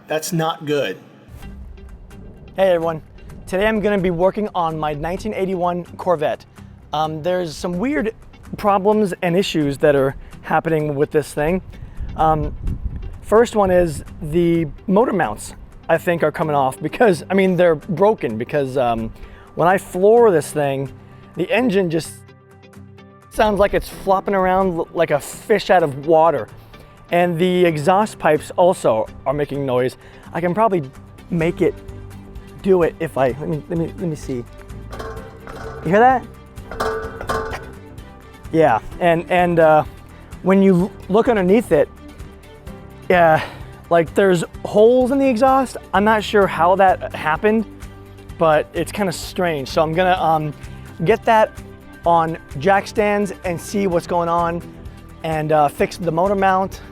That's not good. Hey everyone, today I'm going to be working on my 1981 Corvette. There's some weird problems and issues that are happening with this thing. First one is the motor mounts, I think, are coming off because, I mean, they're broken because when I floor this thing, the engine just sounds like it's flopping around like a fish out of water. And the exhaust pipes also are making noise. I can probably make it do it if I, let me see. You hear that? Yeah, and when you look underneath it, yeah, like there's holes in the exhaust. I'm not sure how that happened, but it's kind of strange. So I'm gonna get that on jack stands and see what's going on and fix the motor mount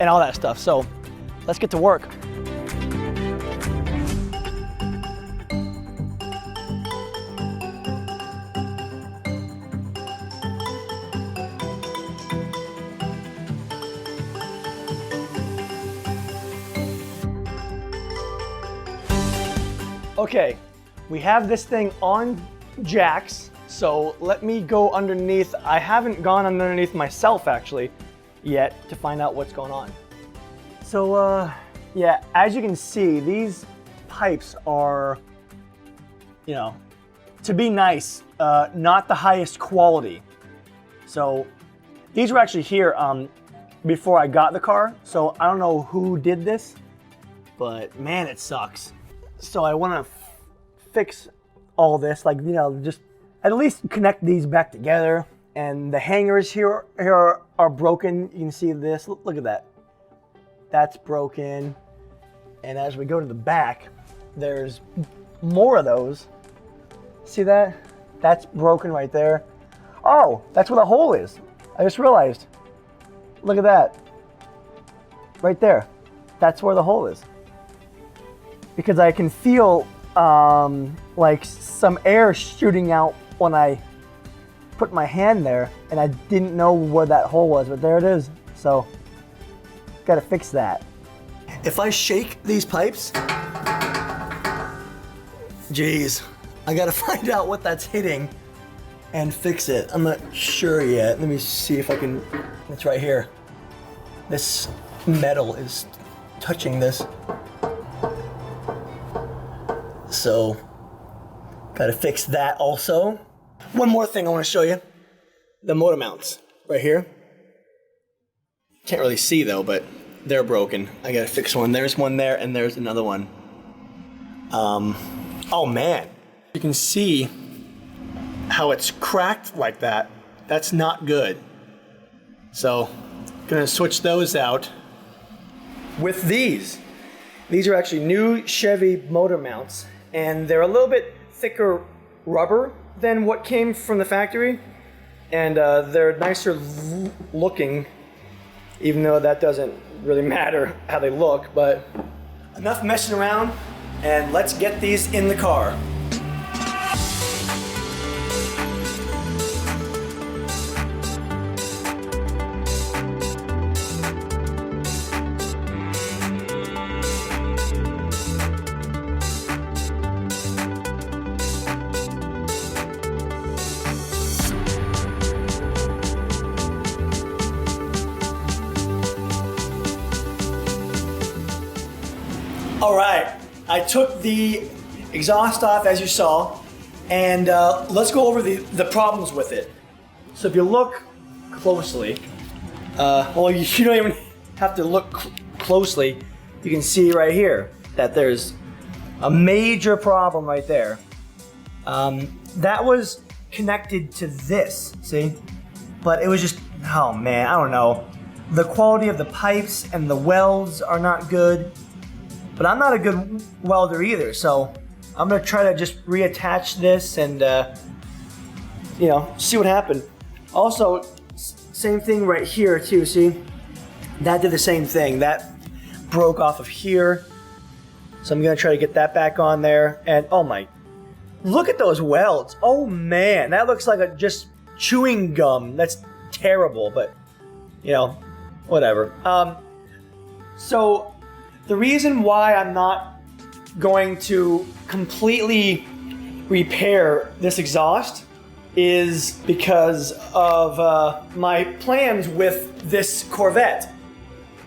and all that stuff. So let's get to work. Okay, we have this thing on jacks, so let me go underneath. I haven't gone underneath myself actually yet to find out what's going on. So yeah, as you can see, these pipes are, you know, to be nice, not the highest quality. So these were actually here before I got the car, so I don't know who did this, but man, it sucks. So I want to fix all this, like, you know, just at least connect these back together. And the hangers here are broken. You can see this. Look at that. That's broken. And as we go to the back, there's more of those. See that? That's broken right there. Oh, that's where the hole is. I just realized. Look at that. Right there. That's where the hole is. Because I can feel like some air shooting out when I put my hand there, and I didn't know where that hole was, but there it is. So, gotta fix that. If I shake these pipes, geez, I gotta find out what that's hitting and fix it. I'm not sure yet. Let me see if I can, it's right here. This metal is touching this. So, gotta fix that also. One more thing I want to show you. The motor mounts right here. Can't really see though, but they're broken. I gotta fix one. There's one there and there's another one. Oh man. You can see how it's cracked like that. That's not good. So, gonna switch those out with these. These are actually new Chevy motor mounts, and they're a little bit thicker rubber than what came from the factory, and they're nicer looking, even though that doesn't really matter how they look. But enough messing around, and let's get these in the car. All right, I took the exhaust off as you saw, and let's go over the problems with it. So if you look closely, well, you don't even have to look closely. You can see right here that there's a major problem right there. That was connected to this, see? But it was just, oh man, I don't know. The quality of the pipes and the welds are not good. But I'm not a good welder either, so I'm gonna try to just reattach this and you know, see what happened. Also, same thing right here too, see? That did the same thing. That broke off of here. So I'm gonna try to get that back on there. And oh my, look at those welds. Oh man, that looks like a just chewing gum. That's terrible, but you know, whatever. So The reason why I'm not going to completely repair this exhaust is because of my plans with this Corvette.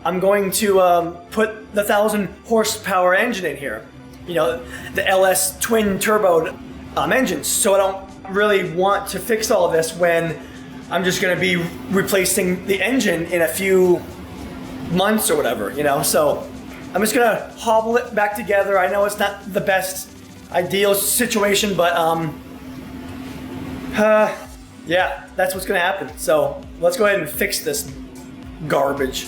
I'm going to put the 1,000 horsepower engine in here. You know, the LS twin turbo engines. So I don't really want to fix all of this when I'm just going to be replacing the engine in a few months or whatever, you know? So I'm just going to hobble it back together. I know it's not the best ideal situation, but yeah, that's what's going to happen. So let's go ahead and fix this garbage.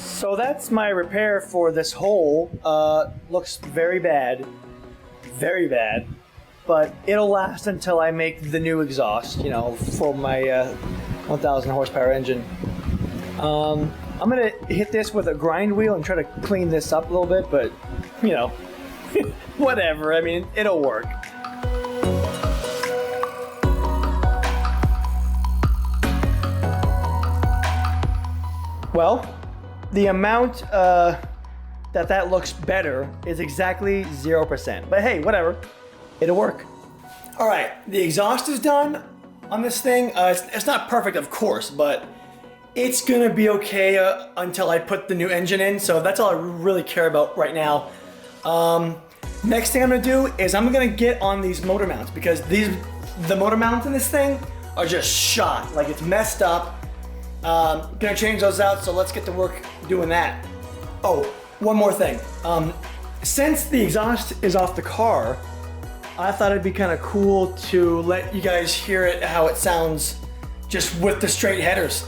So that's my repair for this hole. Looks very bad, but it'll last until I make the new exhaust, you know, for my 1,000 horsepower engine. I'm gonna hit this with a grind wheel and try to clean this up a little bit, but you know, whatever, I mean, it'll work. Well, the amount that looks better is exactly 0%. But hey, whatever, it'll work. All right, the exhaust is done on this thing. It's not perfect, of course, but it's gonna be okay until I put the new engine in. So that's all I really care about right now. Next thing I'm gonna do is I'm gonna get on these motor mounts because the motor mounts in this thing are just shot, like it's messed up. Gonna change those out, so let's get to work doing that. Oh, one more thing. Since the exhaust is off the car, I thought it'd be kind of cool to let you guys hear it, how it sounds just with the straight headers.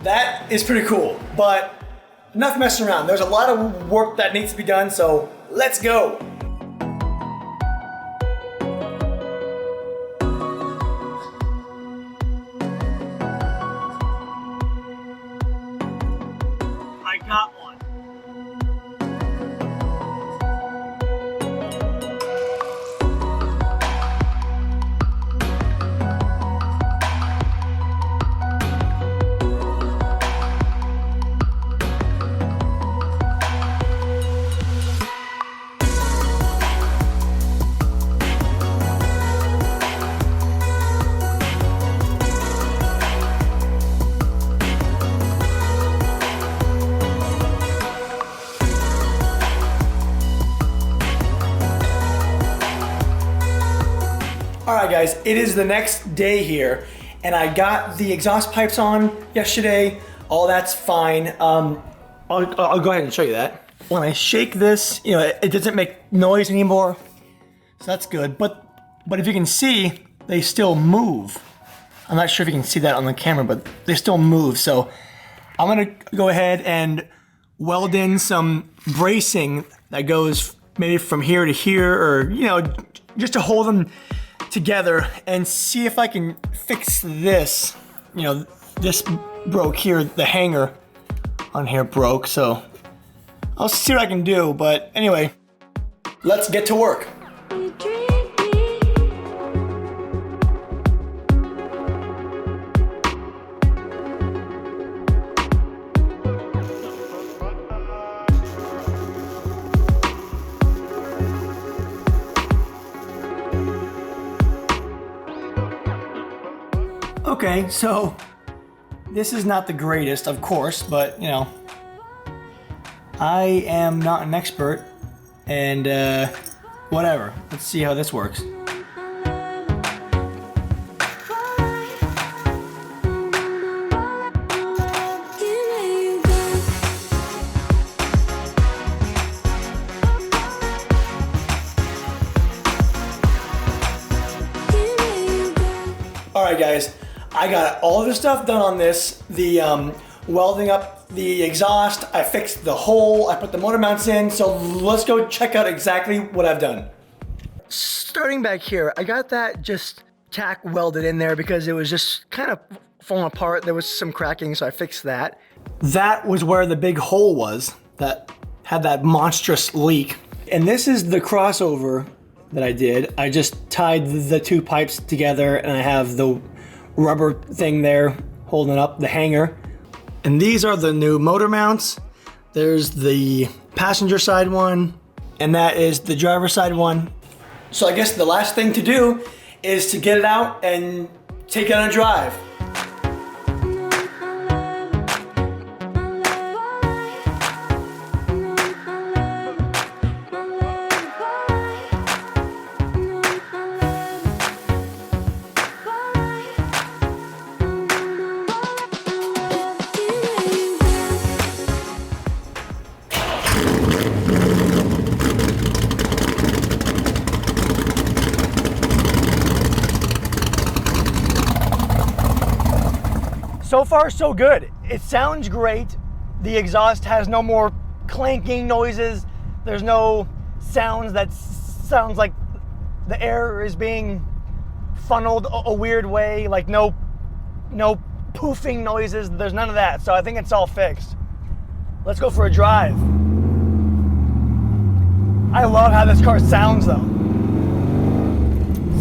That is pretty cool, but enough messing around. There's a lot of work that needs to be done, so let's go. I got one. Alright guys, it is the next day here, and I got the exhaust pipes on yesterday. All that's fine. I'll go ahead and show you that. When I shake this, you know, it doesn't make noise anymore, so that's good. But if you can see, they still move. I'm not sure if you can see that on the camera, but they still move. So I'm gonna go ahead and weld in some bracing that goes maybe from here to here, or, you know, just to hold them together, and see if I can fix this. You know, this broke here, the hanger on here broke, so I'll see what I can do. But anyway, let's get to work. Okay, so this is not the greatest, of course, but, you know, I am not an expert, and whatever. Let's see how this works. All right, guys. I got all this stuff done on this, the welding up the exhaust, I fixed the hole, I put the motor mounts in, so let's go check out exactly what I've done. Starting back here, I got that just tack welded in there because it was just kind of falling apart. There was some cracking, so I fixed that. That was where the big hole was that had that monstrous leak. And this is the crossover that I did. I just tied the two pipes together, and I have the rubber thing there holding up the hanger. And these are the new motor mounts. There's the passenger side one, and that is the driver's side one. So I guess the last thing to do is to get it out and take it on a drive. So far, so good. It sounds great. The exhaust has no more clanking noises. There's no sounds that sounds like the air is being funneled a weird way, like no poofing noises. There's none of that. So I think it's all fixed. Let's go for a drive. I love how this car sounds though.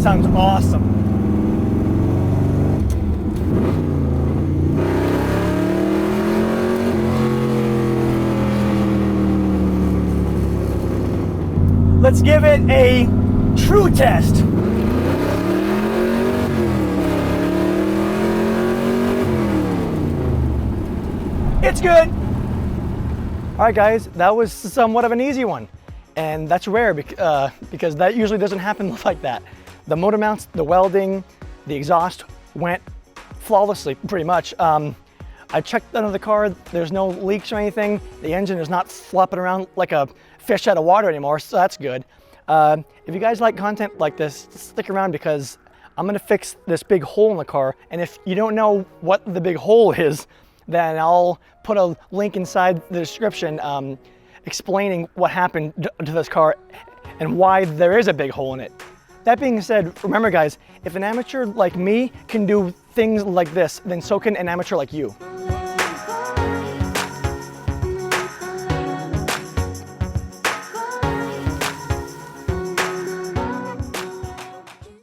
Sounds awesome. Let's give it a true test. It's good. All right, guys, that was somewhat of an easy one. And that's rare because that usually doesn't happen like that. The motor mounts, the welding, the exhaust went flawlessly, pretty much. I checked under the car, there's no leaks or anything. The engine is not flopping around like a fish out of water anymore, so that's good. If you guys like content like this, stick around because I'm gonna fix this big hole in the car. And if you don't know what the big hole is, then I'll put a link inside the description explaining what happened to this car and why there is a big hole in it. That being said, remember guys, if an amateur like me can do things like this, then so can an amateur like you.